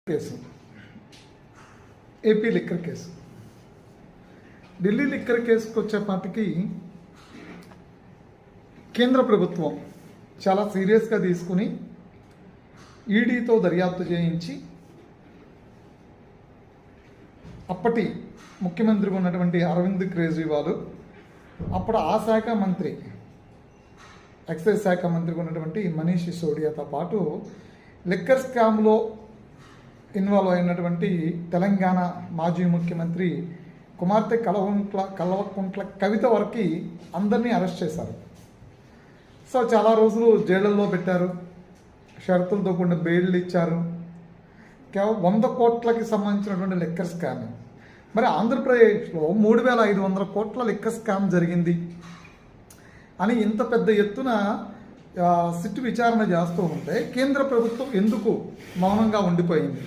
Case AP liquor case. Delhi liquor కేసుకు వచ్చేపాటికి కేంద్ర ప్రభుత్వం చాలా సీరియస్గా తీసుకుని ఈడీతో దర్యాప్తు చేయించి అప్పటి ముఖ్యమంత్రిగా ఉన్నటువంటి అరవింద్ కేజ్రీవాల్, అప్పుడు ఆ శాఖ మంత్రి, ఎక్సైజ్ శాఖ మంత్రిగా ఉన్నటువంటి మనీష్ సిసోడియాతో పాటు లిక్కర్ స్కామ్లో ఇన్వాల్వ్ అయినటువంటి తెలంగాణ మాజీ ముఖ్యమంత్రి కుమార్తె కల్వకుంట్ల కవిత వరకు అందరినీ అరెస్ట్ చేశారు. సో చాలా రోజులు జైళ్ళల్లో పెట్టారు, షరతులతో కూడిన బెయిల్లు ఇచ్చారు. 100 కోట్లకి సంబంధించినటువంటి లిక్కర్ స్కామ్. మరి ఆంధ్రప్రదేశ్లో 3,500 కోట్ల లిక్కర్ స్కామ్ జరిగింది అని ఇంత పెద్ద ఎత్తున సిట్ విచారణ చేస్తూ ఉంటే కేంద్ర ప్రభుత్వం ఎందుకు మౌనంగా ఉండిపోయింది?